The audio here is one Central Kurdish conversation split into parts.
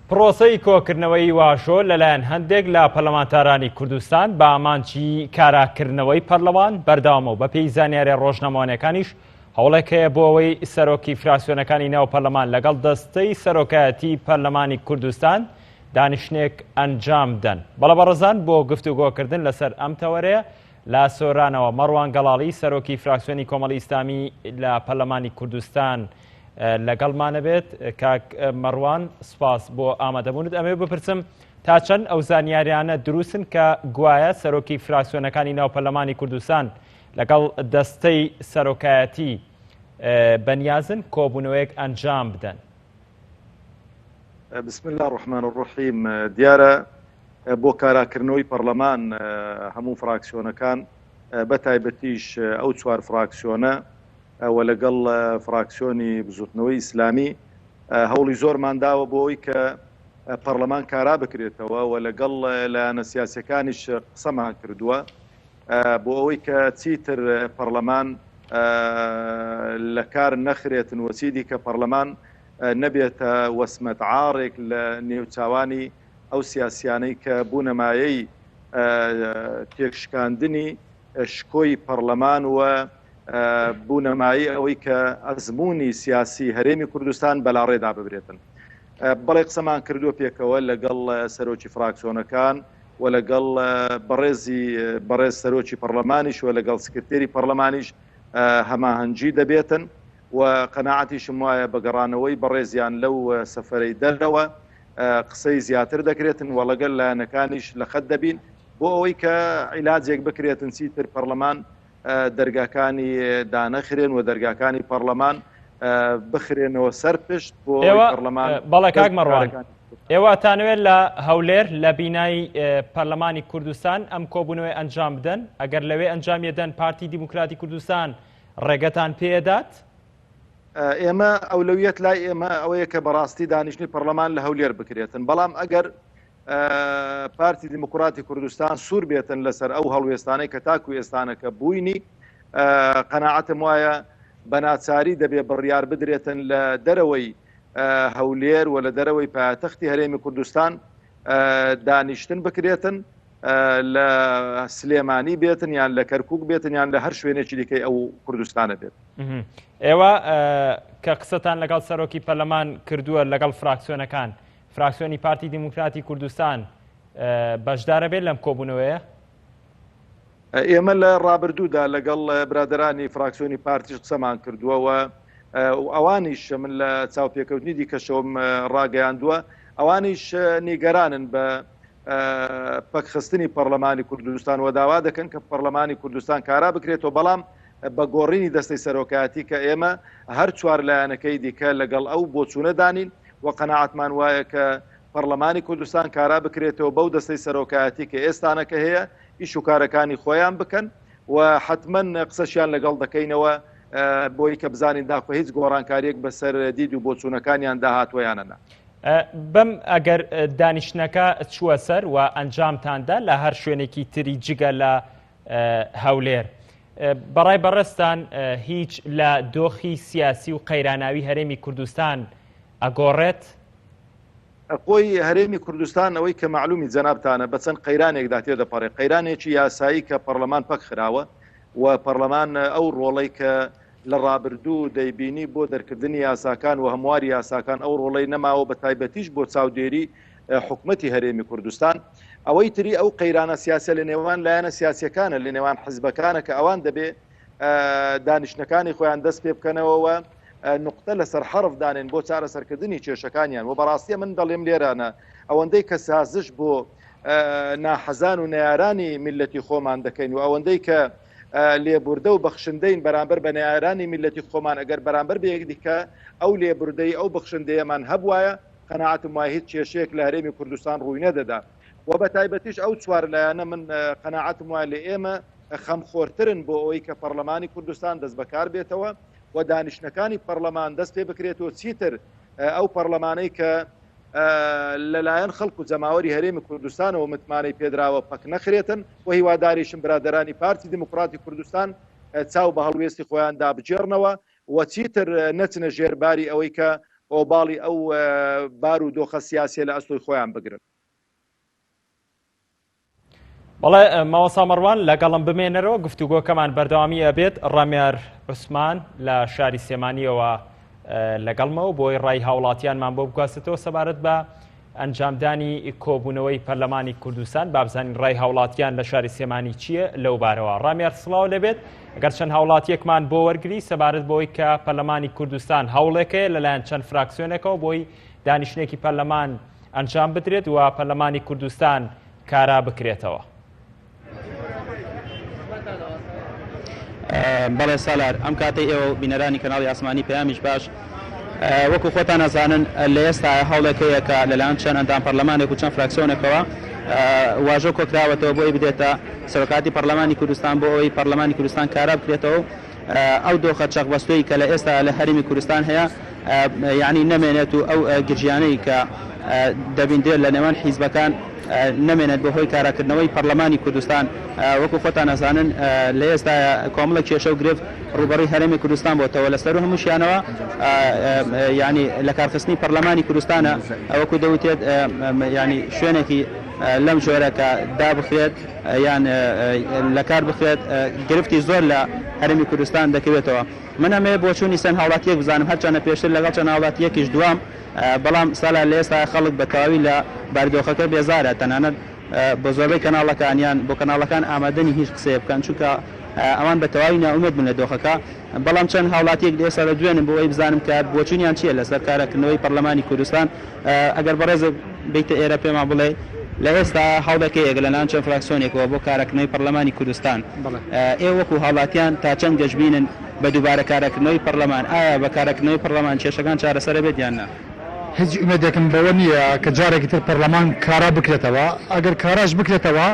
پرۆسەی کۆکردنەوەی واشۆ لەلایەن هەندێک لە پەرلەمانتارانی کوردستان بە ئامانجی کاراکردنەوەی پەرلەمان بەردەوامە و بەپێی زانیاری ڕۆژنامەوانیەکانیش هەوڵێک هەیە بۆ ئەوەی سەرۆکی فراکسیۆنەکانی ناو پەرلەمان لەگەڵ دەستەی سەرۆکایەتی پەرلەمانی کوردستان دانیشتنێک ئەنجام بدەن. بەڵە بەڕێزان بۆ گفتوگۆکردن لەسەر ئەم تەوەرەیە لە سۆرانەوە مەڕوان گەڵاڵی سەرۆکی فراکسیۆنی کۆمەڵی ئیسلامی لە پەرلەمانی کوردستان لەگەڵمانە بێت. کاک مەڕوان سپاس بۆ ئامادەبوونت. ئەمێ بپرسم تا چەند ئەو زانیاریانە دروستن کە گوایە سەرۆکی فراکسیۆنەکانی ناو پەرلەمانی کوردستان لەگەڵ دەستەی سەرۆکایەتی بەنیازن کۆبوونەوەیەک ئەنجام بدەن؟ بسم الله الرحمن الرحیم. دیارە بۆ کاراکردنەوەی پەرلەمان هەموو فراکسیۆنەکان بە تایبەتیش ئەو چوار فراکسیۆنە و لەگەڵ فراکسیۆنی بزوتنەوەی ئیسلامی هەوڵی زۆرمان داوە بۆ ئەوەی کە پەرلەمان کارا بکرێتەوە و لەگەڵ لایەنە سیاسیەکانیش قسەمان کردووە بۆ ئەوەی کە چیتر پەرلەمان لە کار نەخرێتن وەچیدی کە پەرلەمان نەبێتە وەسمەت عارێک لە نێوچاوانی ئەو سیاسیانەی کە بوونەمایەی تێکشکاندنی شکۆی پەرلەمان و بوونەمایی ئەوەی کە ئەزمموی سیاسی هەرێمی کوردستان بەلاڕێدا ببرێتن. بەڵێ قسەمان کردووە پێکەوە لەگەڵ سەرۆکی فراکسیۆنەکان و لەگەڵ بەڕێز سەرۆکی پەرلەمانیش و لەگەڵ سکرتێری پەرلەمانیش هەماهەنگی دەبێتن و قەناعەتیشم وایە بەگەڕانەوەی بەڕێزیان لەو سەفەرەی دەرەوە قسەی زیاتر دەکرێتن و لەگەڵ لایەنەکانیش لە خەت دەبین بۆ ئەوەی کە عیلاجێک بکرێتن چیتر پەرلەمان دەرگاکانی دانەخرێن و دەرگاکانی پەرلەمان بخرێنەوە سەر پشت بۆ پەرلەمان. بەڵێ کاک مەڕوان، ئێوە تانوێت لە هەولێر لە بینایی پەرلەمانی کوردستان ئەم کۆبوونەوەی ئەنجام بدەن؟ ئەگەر لەوێ ئەنجام یەدەن پارتی دیموکراتی کوردستان ڕێگەتان پێدات؟ ئێمە ئەولەویەت لای ئێمە ئەوەیە کە بەڕاستی دانیشتنی پەرلەمان لە هەولێر بکرێتن، بەڵام ئەگەر پارتی دیموکراتی کوردستان سوور بێتن لەسەر ئەو هەڵوێستانەی کە تاکو ئێستانەکە بووینی، قەناعەتم وایە بەناچاری دەبێ بڕیار بدرێتن لە دەرەوەی هەولێر و لە دەرەوەی پایتەختی هەرێمی کوردستان دانیشتن بکرێتن، لە سلێمانی بێتن یان لە کەرکووک بێتن یان لە هەر شوێنێکی دیکەی ئەو کوردستانە بێت. ئێوە کە قسەتان لەگەڵ سەرۆکی پەرلەمان کردووە لەگەڵ فراکسیۆنەکان، فراکسیۆنی پارتی دیموکراتی کوردستان بەشدارە بێت لەم کۆبوونەوەیە؟ ئێمە لە ڕابردوودا لەگەڵ برادرانی فراکسیۆنی پارتیش قسەمان کردووەوە، ئەوانیش من لە چاوپێکەوتنی دیکەشەوەم ڕاگەیاندووە، ئەوانیش نیگەرانن بە پەکخستنی پەرلەمانی کوردستان و داوا دەکەن کە پەرلەمانی کوردستان کارا بکرێتەوە، بەڵام بە گۆڕینی دەستەی سەرۆکایەتی کە ئێمە هەر چوار لایەنەکەی دیکە لەگەڵ ئەو بۆچوونە دانین و قەناعەتمان وایە کە پەرلەمانی کوردستان کارا بکرێتەوە بەو دەستەی سەرۆکایەتی کە ئێستانەکە هەیە ئیش و کارەکانی خۆیان بکەن و حتمما قسەشیان لەگەڵ دەکەینەوە بۆی کە بزانین داخۆ هیچ گۆڕانکاریەک بەسەر دید و بۆچوونەکانیان داهاتوەیانەنا. بەم ئەگەر دانیشتنەکە چووە سەر و ئەنجامتاندا لە هەر شوێنێکی تری جگە لە هەولێر، بەڕای بەڕێستان هیچ لە دۆخی سیاسی و قەیراناوی هەرێمی کوردستان ئەگۆڕێت؟ خۆی هەرێمی کوردستان ئەوەی کە معلومی جەنابتانە بە چەند قەیرانێکدا تێدەپەڕێ، قەیرانێکی یاسایی کە پەرلەمان پەک خراوە و پەرلەمان ئەو ڕۆڵەی کە لە ڕابردوو دەیبینی بۆ دەرکردنی یاساکان و هەمواری یاساکان ئەو ڕۆڵەی نەماوە بە تایبەتیش بۆ چاودێری حکومەتی هەرێمی کوردستان. ئەوەی تری ئەو قەیرانە سیاسە لە نێوان لایەنە سیاسیەکانە لە نێوان حزبەکانە کە ئەوان دەبێ دانیشتەکانی خۆیان دەست پێ بکەنەوە نقطە لەسەر حرف دانێن بۆ چارەسەرکردنی کێشەکانیان و بەڕاستی من دەڵێم لێرانە ئەوەندەی کە سازش بۆ ناحەزان و نەیارانی میلەتی خۆمان دەکەین و ئەوەندەی کە لێبوردە و بەخشندەین بەرامبەر بە نەیارانی میلەتی خۆمان ئەگەر بەرامبەر بەیەک دیکە ئەو لێبوردەی ئەو بەخشندەیەمان هەبوایە قەناعەتم وایە هیچ کێشەیەک لە هەرێمی کوردستان ڕووی نەدەدا و بە تایبەتیش ئەو چوار لایەنە من قەناعەتم وایە لە ئێمە خەمخۆرترن بۆ ئەوەی کە پەرلەمانی کوردستان دەست بەکار بێتەوە و دانیشتەکانی پەرلەمان دەست پێ بکرێتەوە چیتر ئەو پەرلەمانەی کە لەلایەن خەڵک و جەماوەری هەرێمی کوردستانەوە متمانەی پێدراوە پەک نەخرێتن و هیواداریشم برادرانی پارتی دیموکراتی کوردستان چاو بە هەڵوێستی خۆیان دابجێڕنەوە و چیتر نەچنە ژێرباری ئەوەی کە ئۆباڵی ئەو بار و دۆخە سیاسیە لە ئەستۆی خۆیان بگرن. بەڵێ ماوەسا مەڕوان لەگەڵم بمێنەرەوە گفتوگۆکەمان بەردەوامی ئەبێت. ڕامێر عوسمان لە شاری سێمانیەوە لەگەڵمەوە بۆی ڕای هاوڵاتیانمان بۆ بگواستێتەوە سەبارەت بە ئەنجامدانی کۆبوونەوەی پەرلەمانی کوردستان. بابزانین ڕای هاوڵاتیان لە شاری سێمانی چییە لەو بارەوە. ڕامێر سڵاو لەبێت. ئەگەر چەند هاوڵاتیەکمان بۆ وەرگری سەبارەت بۆی کە پەرلەمانی کوردستان هەوڵێکەیە لەلایەن چەند فراکسیۆنێکەوە بۆی دانیشتێکی پەرلەمان ئەنجام بدرێت و پەرلەمانی کوردستان کارا بکرێتەوە. بەڵێ سالار ئەم کاتەی ئێوە بینەرانی کەناڵی ئاسمانی پەیامیش باش وەکو خۆتان نەزانن لە ئێستا هەوڵێکەیە کە لەلایەن چەند ئەندام پەرلەمانێک و چەند فراکسیۆنێکەوە واژۆ کۆکراوەتەوە بۆی بدێتە سەرۆکاتی پەرلەمانی کوردستان بۆ ئەوەی پەرلەمانی کوردستان کارا بکرێتەوە. ئەو دۆخە چەقبەستۆی کە لە ئێستا لە هەرێمی کوردستان هەیە یعنی نەمێنێت و ئەو گرژیانەی کە دەبیندێت لە نێوان حیزبەکان نەمێنێت بەهۆی کاراکردنەوەی پەرلەمانی کوردستان. وەکو خۆتان نەزانن لە ئێستا کۆمەڵە کێشە و گرفت ڕوبەڕووی هەرێمی کوردستان بۆتەوە لەسەر هەمووشیانەوە ینی لە کارخستنی پەرلەمانی کوردستانە ئەوەکو دەوتێت ینی شوێنێکی لەم جۆرەکە دابخرێت یان لە کار بخرێت گرفتی زۆر لە هەرێمی کوردستان دەکەوێتەوە. من ئەمێ بۆ چوونی سەن هاوڵاتیەک بزانم هەرچەنە پێشتر لەگەڵ چەند هاوڵاتیەکیش دوام بەڵام سالا لە ئێستا خەڵک بە تەواوی لە باردۆخەکە بێزارە تەنانەت بۆ زۆربەی کەناڵەکانیان بۆ کەناڵەکان ئامادەنی هیچ قسەیە بکەن چونکە ئەوان بە تەواوی ناومێد بن لە دۆخەکە. بەڵام چەند هاوڵاتیەک ئێستا لە دوێنم بۆ ئەوی بزانم کە بۆچوونیان چییە لەسەر کارەکردنەوەی پەرلەمانی کوردستان. ئەگەر بەڕێز بیتە ئێرە پێمان بڵێ لە ئێستا هەوڵەکەیەک لەلایەن چەند فراکسیۆنێکەوە بۆ کارەکردنەوەی پەرلەمانی کوردستان ئێوە وەکو هاوڵاتیان تا چەند گەشببینن بە دووبارە کارەکردنەوەی پەرلەمان ئایا بە کارەکردنەوەی پەرلەمان کێشەکان چارەسەر بێت یان نا؟ هیچ ئومێدێکم بەوە نییە کە جارێکی تر پەرلەمان کارا بکرێتەوە. ئەگەر کاراش بکرێتەوە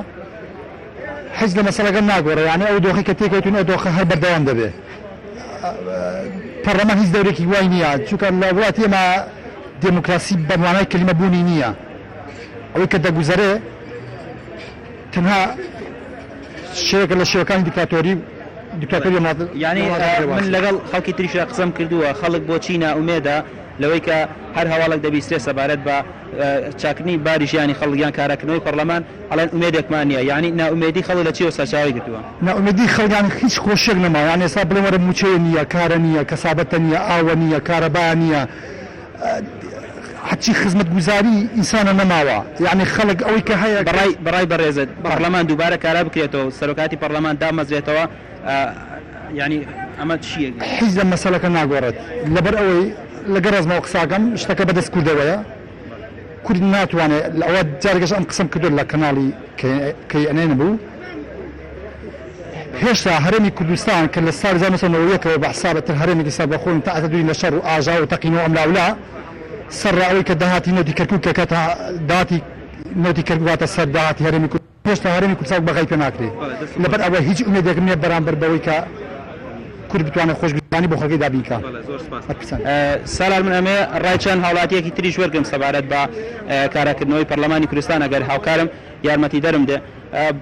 هیچ لە مەسەلەکە ناگۆڕێ یعنی ئەو دۆخی کە تێکەوتون ئەو دۆخە هەر بەردەوام دەبێت. پەرلەمان هیچ دەورێکی وای نییە چونکە لە وڵاتی ئێمە دموکراسی بەمانای کلمە بوونی نییە. ئەوەی کە دەگوزارێ تەنها شێوەکە لە شێوەکانی دیکتاتۆری یعنی من لەگەڵ خەڵکی تریشە قسەم کردووە خەڵک بۆچی ناومێدە لەوەی کە هەر هەواڵک دەبیستێ سەبارەت بە چاکنی باری ژیانی خەڵکیان کارەکردنەوەی پەرلەمان ئەڵێن ئومێدێکمان نییە یعنی ناومێدی خەڵک لە چیەوە سەرچاوی گرتووە. ناومێدی خەڵکیان هیچ خۆشێک نەما یان ئێستا بڵێ وەرە موچەیە نییە کارە نییە کەسابەتە نییە ئاوە نییە کارەبا نییە حچی خزمەت گوزاری ئینسانە نەماوە یعنی خەڵک ئەوەی کە هەیە بەڕای بەڕێزت پەرلەمان دووبارە کارا بکرێتەوە سەرۆکاتی پەرلەمان دامەزرێتەوە ینی ئەمە چییە؟ هیچ لە مەسەلەکە ناگۆڕێت لەبەر ئەوەی لەگەڕ ڕازمەوە قساکەم شتەکە بەدەست کوردەوەیە کورد ناتوانێت ئەوە جارێکش ئەم قسەم کردو لە کەناڵی KNN بوو هێشتا هەرێمی کوردستان کە لە ساڵی 1990ەوە بە حسابەتر هەرێمێکی سەربەخۆن تا ئەتەدوی لە شەڕ و ئاژا و تەقینەوە ئەملاولا سەرڕاوی کە داهاتی نۆتی کەرکووکەکە تا داهاتی نۆتی کەرکوواتە سەر داهاتی هەرێمی کوردستان هێشتا هەرێمی کوردستان بەغای پێ ناکرێت. لەبەر ئەوە هیچ ئومێدێکم نییە بەرامبەر بەوەی کە کورد بتوانێت خۆشببیانی بۆ خەڵکی دابینکە. سالار من ئەمێ ڕای چەند هاوڵاتیەکی تریش وەرگم سەبارەت بە کارەکردنەوەی پەرلەمانی کوردستان ئەگەر هاوکارم یارمەتی دەرم دێ.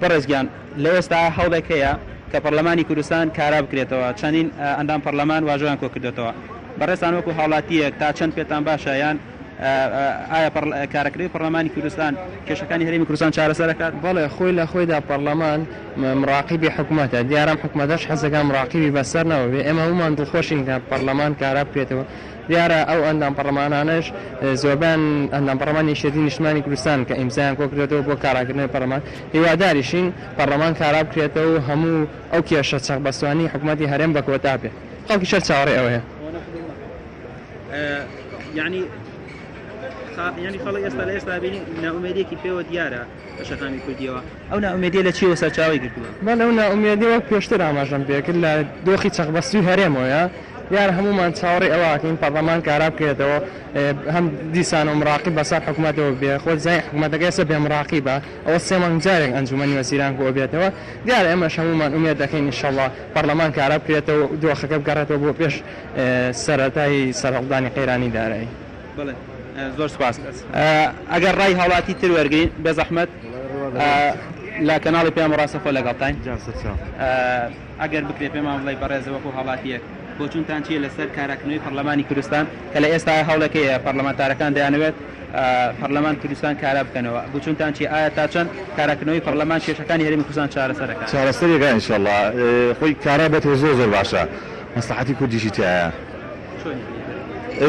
بەڕێزگیان لە ئێستا هەوڵێک هەیە کە پەرلەمانی کوردستان کارا بکرێتەوە چەندین ئەندام پەرلەمان واژۆیان کۆ کردێتەوە. بەڕێستان وەکو هاوڵاتیەک تا چەند پێتان باشە یان ئایا کارەکردنەوەی پەرلەمانی کوردستان کێشەکانی هەرێمی کوردستان چارەسەر دەکات؟ بەڵێ خۆی لە خۆیدا پەرلەمان مراقیبی حکوومەتە دیارم حکوومەتەش حەزەکان مراقیبی بەسەر نەوە ئێمە هەمومان دڵخۆشین کە پەرلەمان کارا بکرێتەوە. دیارە ئەو ئەندام پەرلەمانانش زۆربیان ئەندام پەرلەمانی یەکێتی نیشتمانی کوردستان کە ئیمزایان کۆ کردێتەوە بۆ کاراکردنەوەی پەرلەمان هیواداریشین پەرلەمان کارا بکرێتەوە و هەموو ئەو کێشە چەقبەستوانی حکوومەتی هەرێم بەکۆتا بێ. خەڵکی شەر چاوەڕێ ئەوەیە. یعنی خەڵک ئێستا لە ئێستا بینی ناومێدیەکی پێوە دیارە بە شەقامی کوردیەوە ئەو ناومێدیە لە چیەوە سەرچاوی گرتووە؟ بەڵێ ئەو ناومێدی وەک پێشتر ئاماژەم پێکرد لە دۆخی چەقبەستی هەرێمەوەیە دیارە هەمومان چاوەڕێ ئەوەکەین پەرلەمان کارا بکرێتەوە هەم دیسان و مراقیب بەسەر حکوومەتەوە بێ خۆت زای حکوومەتەکە ئێستا بێ مراقیبە ئەوە سێ مانگ جارێک ئەنجومەنی وەزیران کۆ بێتەوە دیارە ئێمەش هەمومان ئومێد دەکەین ئینشەڵڵا پەرلەمان کارا بکرێتەوە دۆخەکە بگەڕێتەوە بۆ پێش سەرەتای سەرهەڵدانی قەیرانی دارایی. بەڵێ زۆر سپاس. ئەگەر ڕای هاوڵاتی تر وەرگین بێ زەحمەت لە کەناڵی پێم ڕاستەخۆ لەگەڵتان ئەگەر بکرێت پێمان بڵێ بەڕێزە وەکو هاوڵاتیەک بۆچونتان چیە لەسەر کاراکردنەوەی پەرلەمانی کوردستان کە لە ئێستا هەوڵەکەیە پەرلەمانتارەکان دەیانەوێت پەرلەمان کوردستان کارا بکەنەوە بچونتان چی ئایا تا چەند کاراکردنەوەی پەرلەمان کێشەکانی هەرێمی کوردستان چارەسەرەکە چارەسەرێکە ئینشاءالله خۆی کارا بێتەوە زۆر باشە مەسلحەتی کوردیشی تایە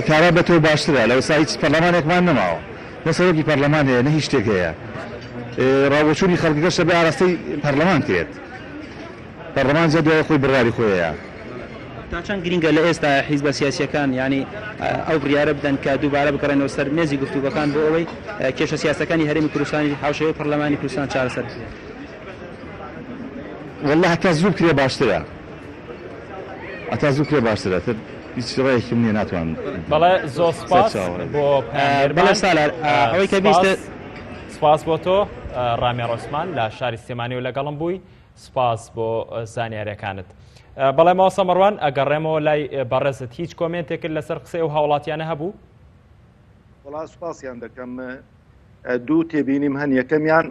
کارا بێتەوە باشترە لەوەسا هیچ پەرلەمانێکمان نەماوە لەسەرۆکی پەرلەمانەیە نە هیچ شتێک هەیە ڕاوەچوونی خەڵکیگەشتە بە ئاراستەی پەرلەمان کرێت پەرلەمان جا دوای خۆی بڕواری خۆیەیە تا چەند گرینگە لە ئێستا حیزبە سیاسیەکان ینی ئەو بڕیارە بدەن کە دووبارە بکەڕێنەوە سەر مێزی گفتوگەکان بۆ ئەوەی کێشە سیاسەکانی هەرێمی کوردستانی هاوشێوەی پەرلەمانی کوردستان چارەسەر والله هەتا زوو کرێ باشترە هەتا زوو کرێ باشترە تر هیچ ڕێیەکم نییە ناتوان بەڵێ زۆر سپاس بۆ بەڵێ سالار ئەوەی کە بیستە سپاس بۆ تۆ ڕامی ڕۆسمان لە شاری سلێمانی و لەگەڵم بووی سپاس بۆ زانیاریەکانت بەڵێ ماوەسە مەڕوان ئەگەڕێمەوە لای بەڕێزت هیچ کۆمنتێکرد لەسەر قسەی و هاوڵاتیانە هەبوو وڵا سوپاسیان دەکەم دوو تێبینیم هەن یەکەمیان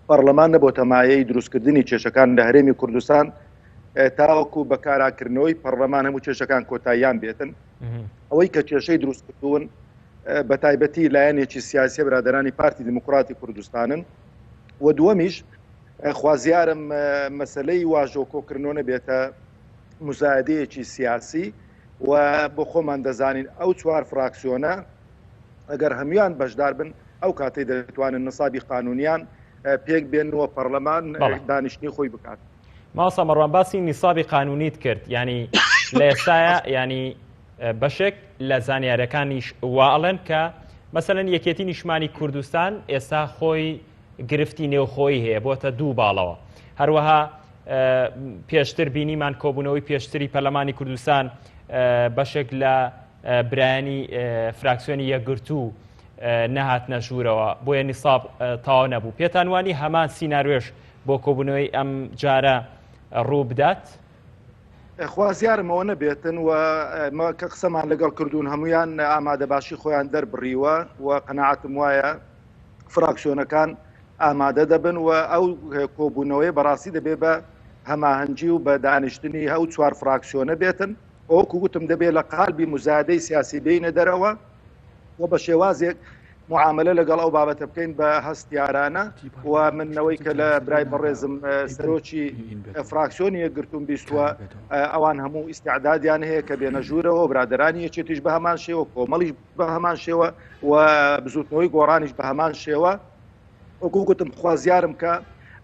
پەرلەمان نەبۆ تەمایەی دروستکردنی کێشەکان لە هەرێمی کوردستان تاوەکو بەکاراکردنەوەی پەرلەمان هەموو کێشەکان کۆتاییان بێتن ئەوەی کە کێشەی دروستکردون بە تایبەتی لایەنێکی سیاسی برادرانی پارتی دیموکراتی کوردستانن و دووەمیش خوازیارم مەسلەی واژۆ کۆکردنەوە نەبێتە مزایدەیەکی سیاسی و بۆ خۆمان دەزانین ئەو چوار فراکسیۆنە ئەگەر هەمویان بەشدار بن ئەو کاتەی دەتوانن نەسابی قانونیان پێک بێنەوە پەرلەمان دانیشتنی خۆی بکات ماوەسە مەڕوان باسی نیسابی قانونیت کرد ینی لە ئێستایە ینی بەشێک لە زانیاریەکانیش واڵێن کە مەسەلەن یەکێتی نیشتمانی کوردستان ئێستا خۆی گرفتی نێوخۆی هەیە بۆتە دوو باڵەوە هەروەها پێشتر بینیمان کۆبوونەوەی پێشتری پەرلەمانی کوردستان بەشێک لە برایانی فراکسیۆنی یەکگرتوو نەهات نەژوورەوە بۆیە نیساب تاوا نەبوو پێتان وانی هەمان سیناروێش بۆ کۆبوونەوەی ئەم جارە ڕوو بدات خوازیارمەوە نەبێتن و کە قسەمان لەگەڵ کردوون هەمویان ئامادە باشی خۆیان دەربڕیوە و قەناعەتم وایە فراکسیۆنەکان ئامادە دەبن و ئەو کۆبوونەوەی بەڕاستی دەبێ بە هەماهەنگی و بە دانیشتنی هەو چوار فراکسیۆنە بێتن ئەوکو گوتم دەبێت لە قالبی مزادەی سیاسی بینە دەرەوە و بە شێوازێک معاملە لەگەڵ ئەو بابەتە بکەین بە هەستیارانە و منەوەی کە لە برای بەڕێزم سەرۆکی فراکسیۆنی یەکگرتوون بیستووە ئەوان هەموو ئیستیعدادیان هەیە کە بێنە ژوورەوە برادرانی یەکێتیش بە هەمان شێوە کۆمەڵیش بە هەمان شێوە و بزوتنەوەی گۆڕانیش بە هەمان شێوە وەکو گوتم خوازیارم کە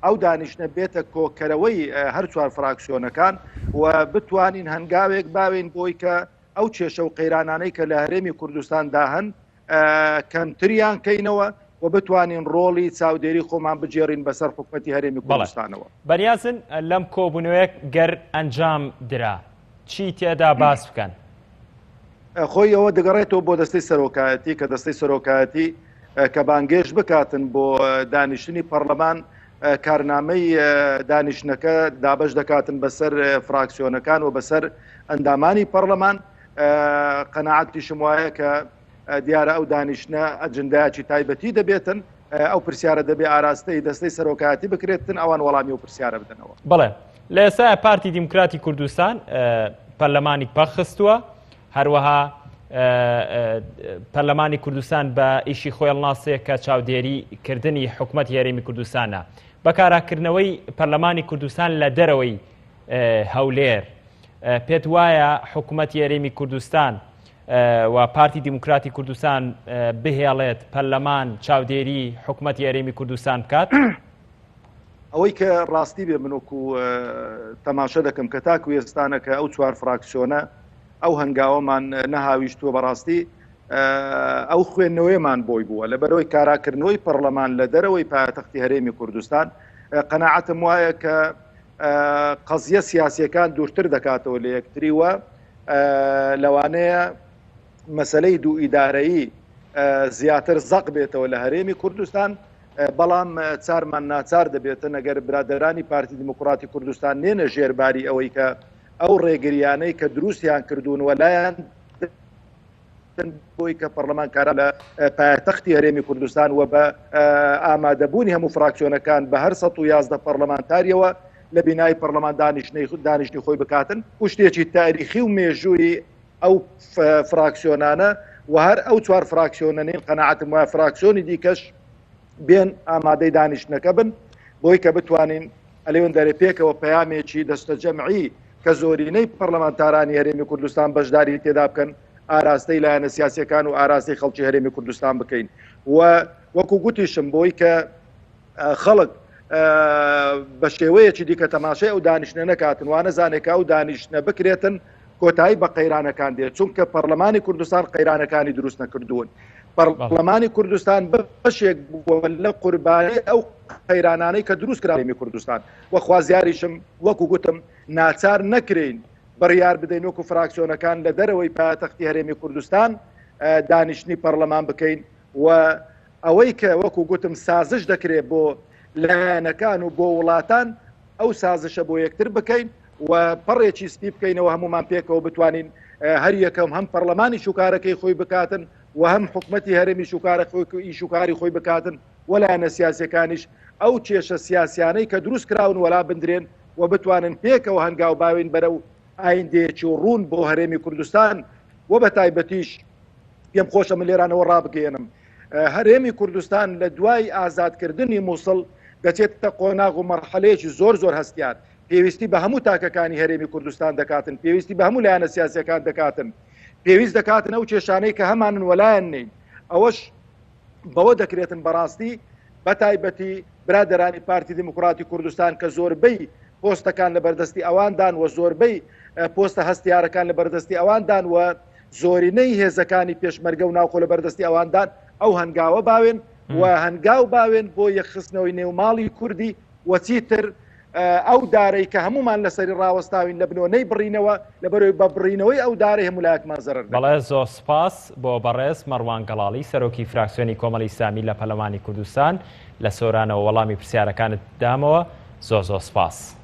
ئەو دانیشتە بێتە کۆکەرەوەی هەر چوار فراکسیۆنەکان و بتوانین هەنگاوێک باوێن بۆی کە ئەو کێشە و قەیرانانەی کە لە هەرێمی کوردستاندا هەن کەمتریان کەینەوە و بتوانین ڕۆڵی چاودێری خۆمان بجێڕین بەسەر حکومەتی هەرێمی کوردستانەوە بەریازن لەم کۆبوونەوەیەک گەر ئەنجام درا چی تێدا باس بکەن خۆی ئەوە دەگەڕێتەوە بۆ دەستەی سەرۆکایەتی کە دەستەی سەرۆکایەتی کە بانگێش بکاتن بۆ دانیشتنی پەرلەمان کارنامەی دانیشتنەکە دابش دەکاتن بەسەر فراکسیۆنەکان و بەسەر ئەندامانی پەرلەمان قەناعەتیشم وایە کە دیارە ئەو دانیشتنە ئەجندایکی تایبەتی دەبێتن ئەو پرسیارە دەبێ ئاراستەی دەستەی سەرۆکایەتی بکرێتن ئەوان وەڵامی و پرسیارە بدەنەوە بڵێ لە ئێستا پارتی دیموکراتی کوردستان پەرلەمانی پەخستووە هەروەها پەرلەمانی کوردستان بە ئیشی خۆی هەڵناسێ کە چاودێریکردنی حکوومەتی هەرێمی کوردستانە بەکاراکردنەوەی پەرلەمانی کوردستان لە دەرەوەی هەولێر پێت وایە حکوومەتی هەرێمی کوردستان و پارتی دیموکراتی کوردستان بهێڵێت پەرلەمان چاودێری حکوومەتی هەرێمی کوردستان بکات ئەوەی کە ڕاستی بێ منوەکو تەماشە دەکەم کە تاکو ئێستانە کە ئەو چوار فراکسیۆنە ئەو هەنگاوەمان نەهاویشتووە بەڕاستی ئەو خوێندنەوەیمان بۆی بووە لە بەرەوەی کاراکردنەوەی پەرلەمان لە دەرەوەی پایتەختی هەرێمی کوردستان قەناعەتم وایە کە قەزیە سیاسیەکان دوورتر دەکاتەوە لە یەکتری وە لەوانەیە مەسلەی دوو ئیدارەیی زیاتر زەق بێتەوە لە هەرێمی کوردستان بەڵام چارمان ناچار دەبێتن ئەگەر برادرانی پارتی دیموکراتی کوردستان نێنە ژێرباری ئەوەی کە ئەو ڕێگریانەی کە دروستیان کردوون وەلایەن بۆی کە پەرلەمان کارە لە پایتەختی هەرێمی کوردستان و بە ئامادەبوونی هەموو فراکسیۆنەکان بە هەر 111 پەرلەمانتاریەوە لە بینای پەرلەمان دانیشتنی خۆی بکاتن و شتێکی تاریخی و مێژووی ئەو فراکسیۆنانە و هەر ئەو چوار فراکسیۆنەنین قەناعەتم وایە فراکسیۆنی دیکەش بێن ئامادەی دانیشتنەکە بن بۆی کە بتوانین ئەلێوەن دەرێ پێکەوە پەیامێکی دەستە جەمعی کە زۆرینەی پەرلەمانتارانی هەرێمی کوردستان بەشداری تێدا بکەن ئاراستەی لایەنە سیاسیەکان و ئاراستەی خەڵکی هەرێمی کوردستان بکەین و وەکو گوتیشم بۆی کە خەڵک بە شێوەیەکی دیکە تەماشای ئەو دانیشتنە نەکاتن وانە زانێکا و دانیشتنە بکرێتن کۆتایی بە قەیرانەکان دێت چونکە پەرلەمانی کوردستان قەیرانەکانی دروست نەکردوون پەرلەمانی کوردستان بەشێک لە قوربانی ئەو قەیرانانەی کە دروست کرامی کوردستان و خوازیاریشم وەکو گوتم ناچار نەکرین بڕیار بدەین وەکو فراکسیۆنەکان لە دەرەوەی پایتەختی هەرێمی کوردستان دانیشتنی پەرلەمان بکەین و ئەوەی کە وەکو گوتم سازش دەکرێت بۆ لایەنەکان و بۆ وڵاتان ئەو سازشە بۆ یەکتر بکەین و پەڕێکی سپی بکەینەوە هەمومان پێکەوە بتوانین هەر یەکەم هەم پەرلەمانی شوکارەکەی خۆی بکاتن و هەم حکومەتی هەرێمی شوکاری خۆی بکاتن و لایەنە سیاسیەکانیش ئەو کێشە سیاسیانەی کە دروست کراون وەلا بندرێن و بتوانن پێکەوە هەنگاو باوین بەرەو ئایندێکی ڕوون بۆ هەرێمی کوردستان و بە تایبەتیش پێم خۆشە من لێرانەوە ڕابگەێنم هەرێمی کوردستان لە دوای ئازادکردنی مووسڵ دەچێتە قۆناغ و مەرحەلەیەکی زۆر هەستیار پێویستی بە هەموو تاکەکانی هەرێمی کوردستان دەکاتن پێویستی بە هەموو لایەنە سیاسیەکان دەکاتن پێویست دەکاتن ئەو کێشانەی کە هەمانن وەلایەن نین ئەوەش بەوە دەکرێتن بەڕاستی بە تایبەتی برادەرانی پارتی دیموکراتی کوردستان کە زۆربەی پۆستەکان لە بەردەستی ئەواندان و زۆربەی پۆستە هەستیارەکان لە بەردەستی ئەواندان و زۆرینەی هێزەکانی پێشمەرگە و ناوخۆ لە بەردەستی ئەواندان ئەو هەنگاوە باوێن و هەنگاو باوێن بۆ یەکخستنەوەی نێوماڵی کوردی وەچیتر ئەو دارەی کە هەمومان لەسەری ڕاوەستاوین لە بنۆنەی بڕینەوە لە بەرەوەی بە بڕینەوەی ئەو دارەی هەمولایەکمان زەرەر بەڵێ زۆر سپاس بۆ بەڕێز مەڕوان گەڵاڵی سەرۆکی فراکسیۆنی کۆمەڵی ئیسلامی لە پەرلەمانی کوردستان لە سۆرانەوە وەڵامی پرسیارەکانت دامەوە زۆر سپاس.